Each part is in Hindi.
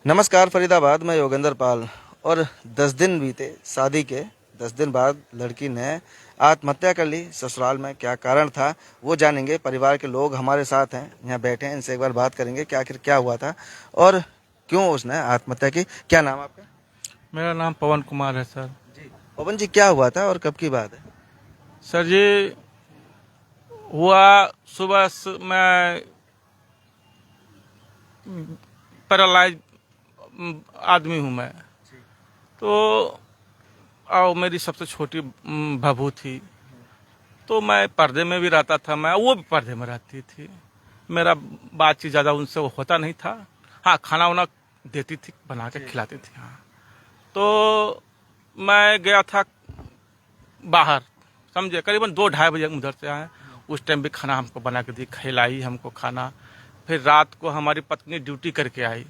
नमस्कार फरीदाबाद में योगेंद्र पाल। और 10 दिन बीते शादी के 10 दिन बाद लड़की ने आत्महत्या कर ली। ससुराल में क्या कारण था वो जानेंगे। परिवार के लोग हमारे साथ हैं, यहाँ बैठे हैं, इनसे एक बार बात करेंगे कि आखिर क्या हुआ था और क्यों उसने आत्महत्या की। क्या नाम आपका? मेरा नाम पवन कुमार है सर। जी पवन जी, क्या हुआ था और कब की बात है? सर जी, हुआ सुबह मैं पैरालाइज आदमी हूँ मैं। तो और मेरी सबसे छोटी बहू थी, तो मैं पर्दे में भी रहता था, मैं वो भी पर्दे में रहती थी। मेरा बातचीत ज़्यादा उनसे वो होता नहीं था। हाँ, खाना वाना देती थी, बना के खिलाती थी। हाँ, तो मैं गया था बाहर, समझे, करीबन 2-2:30 बजे उधर से आए। उस टाइम भी खाना हमको बना के दी, खिलाई हमको खाना। फिर रात को हमारी पत्नी ड्यूटी करके आई।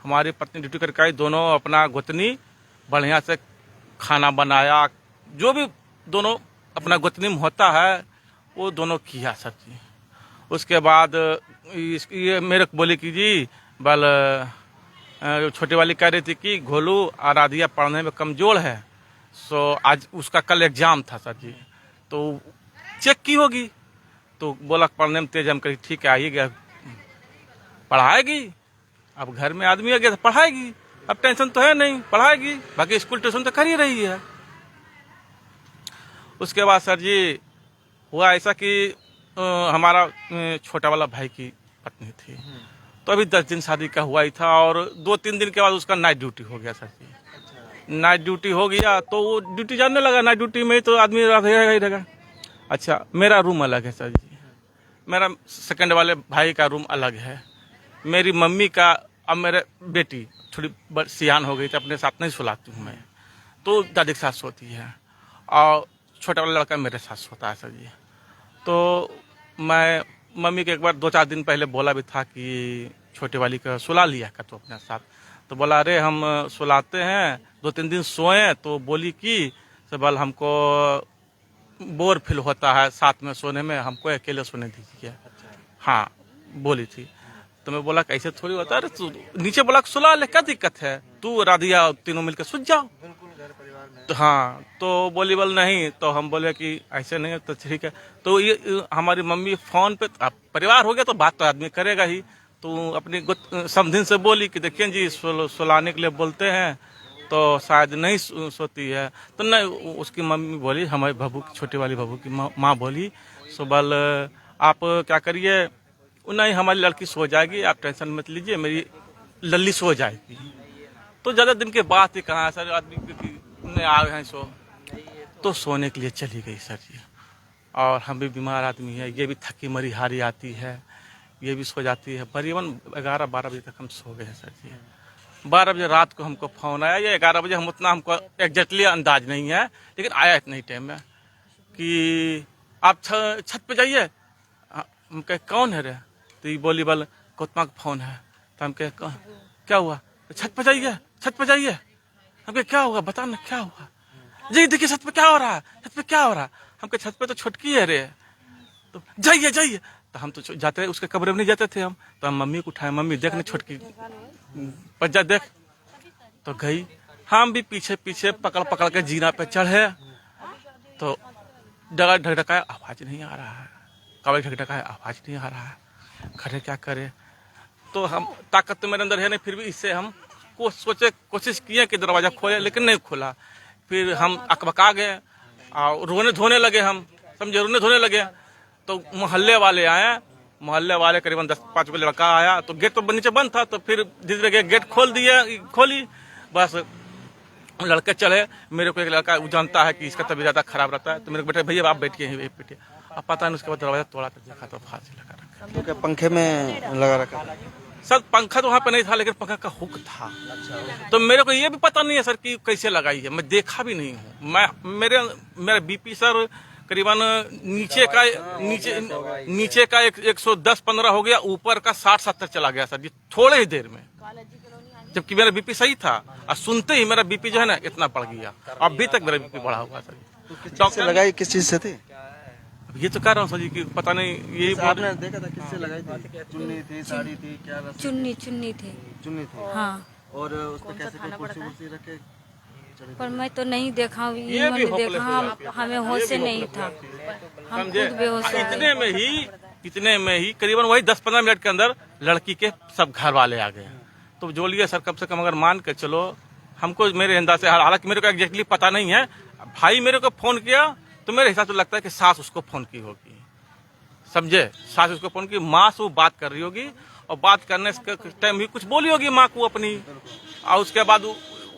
हमारी पत्नी ड्यूटी करके आई, दोनों अपना गोतनी बढ़िया से खाना बनाया, जो भी दोनों अपना गोतनी में होता है वो दोनों किया सर जी। उसके बाद ये मेरे को बोली कि जी बल छोटी वाली कह रही थी कि घोलू आराधिया पढ़ने में कमजोर है, सो आज उसका कल एग्जाम था सर जी, तो चेक की होगी, तो बोला पढ़ने में तेज। हम कही ठीक है, आइएगा, पढ़ाएगी। अब घर में आदमी आ गया तो पढ़ाएगी, अब टेंशन तो है नहीं, पढ़ाएगी। बाकी स्कूल ट्यूशन तो कर ही रही है। उसके बाद सर जी हुआ ऐसा कि हमारा छोटा वाला भाई की पत्नी थी, तो अभी 10 दिन शादी का हुआ ही था, और 2-3 दिन के बाद उसका नाइट ड्यूटी हो गया सर जी। नाइट ड्यूटी हो गया तो वो ड्यूटी जानने लगा, नाइट ड्यूटी में तो आदमी रहेगा ही रहेगा। अच्छा, मेरा रूम अलग है सर जी, मेरा सेकंड वाले भाई का रूम अलग है। मेरी मम्मी का, अब मेरे बेटी थोड़ी सियान हो गई थी, अपने साथ नहीं सुलाती हूँ मैं, तो दादी के साथ सोती है, और छोटा वाला लड़का मेरे साथ सोता है सर जी। तो मैं मम्मी के एक बार 2-4 दिन पहले बोला भी था कि छोटे वाली का सुला लिया का तो अपने साथ, तो बोला अरे हम सुलाते हैं, 2-3 दिन सोए, तो बोली कि सबल हमको बोर फील होता है साथ में सोने में, हमको अकेले सोने दीजिए। हाँ, बोली थी। तो मैं बोला कैसे थोड़ी होता है, अरे तू नीचे बोला सुला ले, क्या दिक्कत है, तू राधिया तीनों मिलकर सुझ जाओ। तो हाँ, तो बोली बोल नहीं, तो हम बोले कि ऐसे नहीं, तो ठीक है। तो ये हमारी मम्मी फोन पे, अब परिवार हो गया तो बात तो आदमी करेगा ही, तो अपनी समधिन से बोली कि देखिए जी सुलाने के लिए बोलते हैं तो शायद नहीं सोती है। तो नहीं, उसकी मम्मी बोली, हमारी बहू की, छोटी वाली बहू की माँ बोली, सुबल आप क्या करिए, नहीं हमारी लड़की सो जाएगी, आप टेंशन मत लीजिए, मेरी लल्ली सो जाएगी। तो ज़्यादा दिन के बाद ही कहाँ सर आदमी ने आ गए सो, तो सोने के लिए चली गई सर जी। और हम भी बीमार आदमी है, ये भी थकी मरी हारी आती है, ये भी सो जाती है। करीबन 11-12 बजे तक हम सो गए हैं सर जी। 12 बजे रात को हमको फोन आया, या 11 बजे, हम उतना हमको एग्जैक्टली अंदाज नहीं है, लेकिन आया इतने टाइम में कि आप छत पे जाइए। हम कहे कौन है रे, तो ये बोली बल कोतमा का फोन है। तो हम कहे क्या हुआ, छत पे जाइए, छत पे जाइए। हम कहे क्या हुआ, बता ना क्या हुआ। जी देखिए छत पे क्या हो रहा है, छत पे क्या हो रहा है। हम कहे छत पे तो छुटकी है रे, तो जाइए जाइए। तो हम तो जाते, उसके कमरे में नहीं जाते थे हम, तो हम मम्मी को उठाए, मम्मी देख नहीं छुटकी पज्जा देख, तो गई। हम भी पीछे पीछे पकड़ पकड़ के जीना पे चढ़े, तो डगा ढकढकाया आवाज नहीं आ रहा है, कबई ढकढकाया आवाज नहीं आ रहा है, खड़े क्या करे। तो हम ताकत तो मेरे अंदर है नहीं, फिर भी इससे हम कोशिश किए कि दरवाजा खोले, लेकिन नहीं खोला। फिर हम अकबका गए और रोने धोने लगे, हम समझे, रोने धोने लगे। तो मोहल्ले वाले आए, मोहल्ले वाले करीबन 10-5 बजे लड़का आया, तो गेट तो नीचे बंद था, तो फिर धीरे धीरे गेट खोली, बस लड़के चले। मेरे को एक लड़का जानता है कि इसका तबीयत ज्यादा खराब रहता है, तो मेरे को बेटे भैया आप बैठिए यहीं बैठिए। अब पता नहीं, उसके बाद दरवाजा तोड़ा तो देखा तो फांसी लगा रखा। तो क्या पंखे में लगा रखा था? सर पंखा तो वहाँ पे नहीं था, लेकिन पंखा का हुक था। तो मेरे को ये भी पता नहीं है सर कि कैसे लगाई है, मैं देखा भी नहीं हूँ। मेरा बीपी सर करीबन नीचे का 110-15 हो गया, ऊपर का 60-70 चला गया सर जी, थोड़े ही देर में, जबकि मेरा बीपी सही था। और सुनते ही मेरा बीपी जो है ना इतना बढ़ गया, अभी तक मेरा बीपी बढ़ा हुआ सर। डॉक्टर लगाई किस चीज से थी? ये तो कह रहा हूँ सर जी कि पता नहीं, यही आपने देखा था किससे लगाई थी? चुन्नी थी, साड़ी थी, क्या? चुन्नी थी। चुन्नी थी। हाँ। और उस पर कैसे कोई कुर्सी वुर्सी रखे? पर मैं तो नहीं देखा हूँ, ये भी इन्होंने hopeless देखा, हो जाती है। हमें होश से नहीं था, हम समझे? खुद बेहोश हो गए। इतने में ही करीबन वही 10-15 मिनट के अंदर लड़की के सब घर वाले आ गए। तो जो लिए सर कम से कम अगर मान के चलो, हमको मेरे अंदाज से, हालांकि मेरे को एग्जैक्टली पता नहीं है, भाई मेरे को फोन किया तो मेरे हिसाब से लगता है कि सास उसको फोन की होगी, समझे, सास उसको फोन की, माँ से वो बात कर रही होगी और बात करने के टाइम भी कुछ बोली होगी माँ को अपनी, और उसके बाद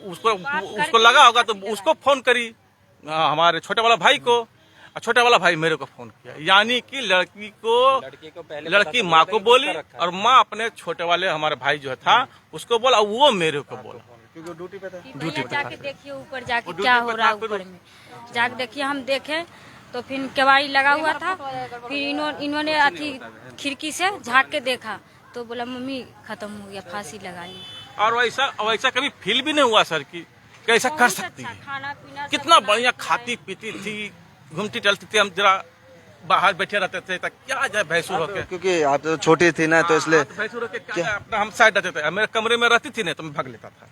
उसको लगा होगा तो उसको फोन करी हमारे छोटे वाला भाई को, और छोटा वाला भाई मेरे को फोन किया, यानी कि लड़की माँ को बोली और माँ अपने छोटे वाले हमारे भाई जो था उसको बोला, वो मेरे को बोला, क्योंकि वो ड्यूटी पे था। भैया जाके देखिए ऊपर जाके क्या हो रहा है, ऊपर में जाके देखिए। हम देखे तो फिर केवाड़ी लगा हुआ था, फिर इन्होंने अथी खिड़की से झाँक के देखा तो बोला मम्मी खत्म हो गया, फांसी लगा ली। और वैसा कभी फील भी नहीं हुआ सर कि कैसा कर सकती है, खाना पीना कितना बढ़िया खाती पीती थी, घूमती टहलती थी, हम जरा बाहर बैठे रहते थे तो क्या जाए भैंसुर होके, क्योंकि आप तो छोटी थी ना, तो इसलिए भैंसुर होके क्या जाए, अपना हम साइड रहते थे, मेरे कमरे में रहती थी ना तो मैं भाग लेता था।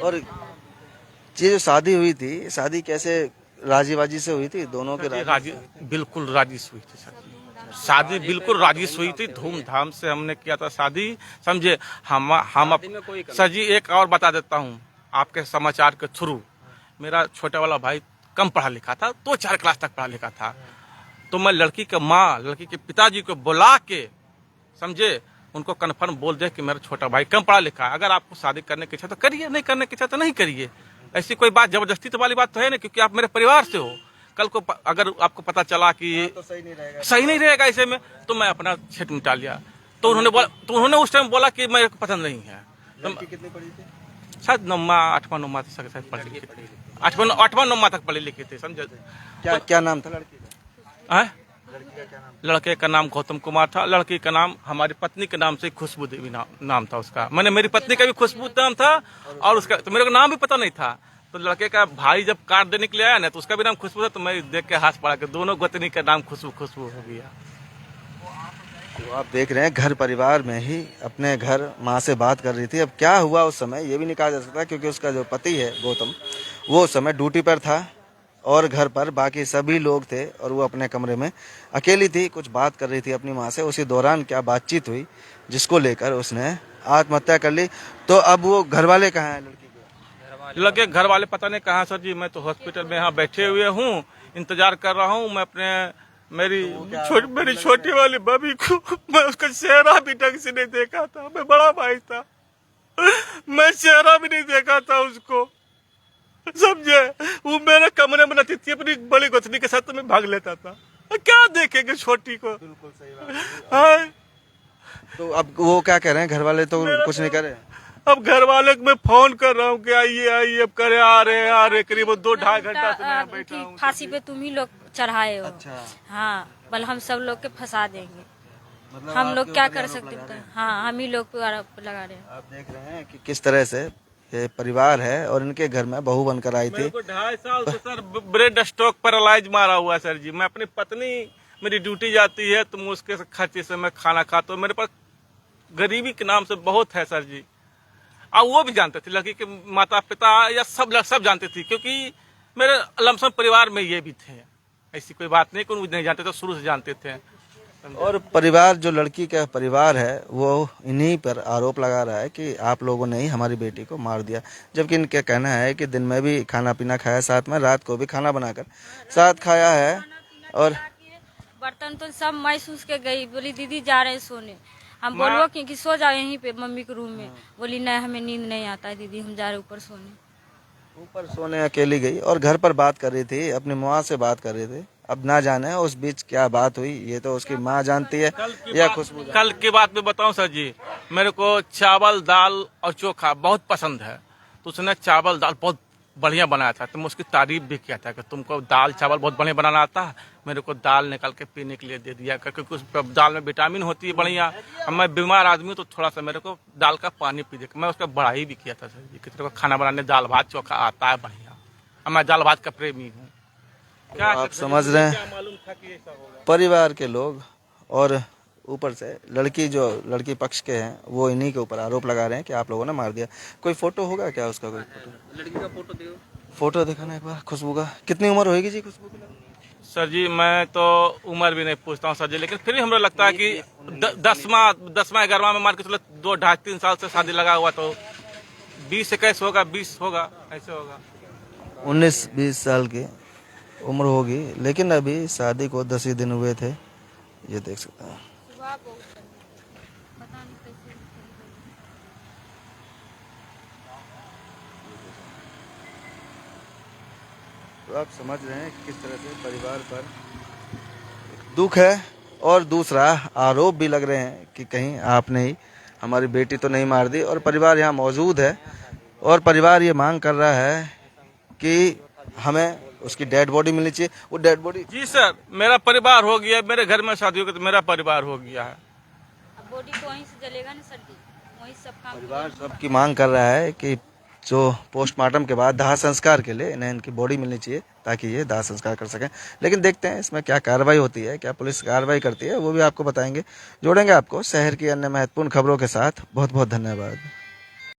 और ये जो शादी हुई थी, शादी कैसे राजी बाजी से हुई थी? दोनों के राजी, बिल्कुल राजी हुई थी सर, शादी बिल्कुल राजी हुई थी, धूमधाम से हमने किया था शादी, समझे। हम सर जी एक और बता देता हूँ आपके समाचार के थ्रू, मेरा छोटा वाला भाई कम पढ़ा लिखा था, 2-4 क्लास तक पढ़ा लिखा था, तो मैं लड़की के माँ, लड़की के पिताजी को बुला के, समझे, उनको कन्फर्म बोल दे कि मेरा छोटा भाई कम पढ़ा लिखा है, अगर आपको शादी करने की इच्छा तो करिए, नहीं करने की इच्छा तो नहीं करिए। ऐसी कोई बात जबरदस्ती तो वाली बात तो है नहीं, क्योंकि आप मेरे परिवार से हो। कल को अगर आपको पता चला कि तो सही नहीं रहेगा ऐसे में, तो मैं अपना छेट मिटा लिया। तो उन्होंने उस टाइम बोला कि मेरे को पसंद नहीं है। कितनी पढ़ी थी? शायद 8वां-9वां तक शायद पढ़ी लिखी थी, 8वां-9वां तक पढ़ी लिखी थी, समझे। क्या नाम था लड़की का? लड़की का क्या नाम? लड़के का नाम गौतम कुमार था, लड़की का नाम हमारी पत्नी के नाम से खुशबू देवी नाम था उसका। मैंने मेरी पत्नी का भी खुशबू नाम था और उसका तो मेरे को नाम भी पता नहीं था। तो लड़के का भाई जब कार्ड देने के लिए आया ना तो उसका भी नाम खुशबू था, तो मैं देख के हाथ पड़ा के दोनों गोतनी का नाम खुशबू हो गया। तो आप देख रहे हैं घर परिवार में ही अपने घर माँ से बात कर रही थी। अब क्या हुआ उस समय ये भी नहीं कहा जा सकता, क्योंकि उसका जो पति है गौतम, वो उस समय ड्यूटी पर था और घर पर बाकी सभी लोग थे और वो अपने कमरे में अकेली थी, कुछ बात कर रही थी अपनी माँ से। उसी दौरान क्या बातचीत हुई जिसको लेकर उसने आत्महत्या कर ली। तो अब वो घर वाले कहाँ हैं लड़की के? लड़के घर वाले पता नहीं कहाँ सर जी, मैं तो हॉस्पिटल में यहाँ बैठे हुए हूँ, इंतजार कर रहा हूँ। मैं अपने मेरी छोटी वाली बबी को, मैं उसका चेहरा भी ढंग से नहीं देखा था, मैं बड़ा भाई था, मैं चेहरा भी नहीं देखा था उसको, समझे। वो मेरे कमरे में रहती थी अपनी बड़ी गोतनी के साथ, तो मैं भाग लेता था। क्या देखेंगे छोटी को। बिल्कुल सही बात है। तो अब वो क्या कह रहे हैं घर वाले? तो कुछ नहीं कर रहे। अब घर वाले को मैं फोन कर रहा हूँ कि आइए, अब करे आ रहे करीब 2-2.5 घंटा से मैं बैठा हूँ। फांसी पे तुम ही लोग चढ़ाए हो। अच्छा। हाँ, बल हम सब लोग के फंसा देंगे, मतलब हम लोग क्या कर सकते हैं। हाँ, हम ही लोग पे आरोप लगा रहे हैं। आप देख रहे हैं कि किस तरह से ये परिवार है और इनके घर में बहू बनकर आई थी। मेरे को 2.5 साल से सर ब्रेड स्ट्रोक पैरालाइज मारा हुआ सर जी। मैं अपनी पत्नी, मेरी ड्यूटी जाती है तो उसके खर्चे से मैं खाना खाता हूँ। मेरे पास गरीबी के नाम से बहुत है सर जी। और वो भी जानते थे, लड़की के माता पिता या सब जानते थे, क्योंकि मेरे लमसम परिवार में ये भी थे। ऐसी कोई बात नहीं कि वो नहीं जानते थे, शुरू से जानते थे। और परिवार, जो लड़की का परिवार है, वो इन्हीं पर आरोप लगा रहा है कि आप लोगों ने ही हमारी बेटी को मार दिया, जबकि इनका कहना है कि दिन में भी खाना पीना खाया साथ में, रात को भी खाना बनाकर साथ खाया है। और बर्तन तो सब मैं सूस के गई, बोली दीदी जा रहे हैं सोने। हम बोलो कि सो जाओ यहीं पे मम्मी के रूम में, बोली नहीं हमें नींद नहीं आता है दीदी, हम जा रहे ऊपर सोने। ऊपर सोने अकेली गई और घर पर बात कर रही थी, अपनी माँ से बात कर रही थी। अब ना जाने उस बीच क्या बात हुई, ये तो उसकी माँ जानती है या खुशबू। कल की बात में बताऊं सर जी, मेरे को चावल दाल और चोखा बहुत पसंद है, तो उसने चावल दाल बहुत बढ़िया बनाया था, तो मैं उसकी तारीफ भी किया था कि तुमको दाल चावल बहुत बढ़िया बनाना आता है। मेरे को दाल निकाल के पीने के लिए दे दिया, क्योंकि उस दाल में विटामिन होती है बढ़िया। अब मैं बीमार आदमी हूँ तो थोड़ा सा मेरे को दाल का पानी पी दे। मैं उसका बढ़ाई भी किया था सर जी कि तेरे को खाना बनाने दाल भात चोखा आता है बढ़िया। अब मैं दाल भात का प्रेमी हूँ। क्या आप समझ रहे हैं, परिवार के लोग और ऊपर से लड़की पक्ष के हैं वो इन्हीं के ऊपर आरोप लगा रहे हैं कि आप लोगों ने मार दिया। कोई फोटो होगा क्या उसका? कोई फोटो, लड़की का फोटो दो। फोटो दिखाना एक बार खुशबू का। कितनी उम्र होगी जी खुशबू की? सर जी मैं तो उम्र भी नहीं पूछता हूँ सर जी, लेकिन फिर भी हमको लगता है कि 10वां 11वां में मान के चलो 2 ढाई 3 साल से शादी लगा हुआ, तो 20-21 होगा, 20 होगा, ऐसे होगा। 19-20 साल की उम्र होगी, लेकिन अभी शादी को 10 ही दिन हुए थे। ये देख सकते हैं। तो आप समझ रहे हैं कि किस तरह से परिवार पर दुख है और दूसरा आरोप भी लग रहे हैं कि कहीं आपने ही हमारी बेटी तो नहीं मार दी। और परिवार यहाँ मौजूद है और परिवार ये मांग कर रहा है कि हमें उसकी डेड बॉडी मिलनी चाहिए। वो डेड बॉडी, जी सर, मेरा परिवार हो गया, मेरे घर में शादी हो गई तो मेरा परिवार हो गया है। अब बॉडी तो वहीं से जलेगा ना सर जी, वहीं सब काम। परिवार सबकी मांग कर रहा है कि जो पोस्टमार्टम के बाद दाह संस्कार के लिए इन्हें इनकी बॉडी मिलनी चाहिए ताकि ये दाह संस्कार कर सकें। लेकिन देखते हैं इसमें क्या कार्रवाई होती है, क्या पुलिस कार्रवाई करती है, वो भी आपको बताएंगे। जोड़ेंगे आपको शहर की अन्य महत्वपूर्ण खबरों के साथ। बहुत बहुत धन्यवाद।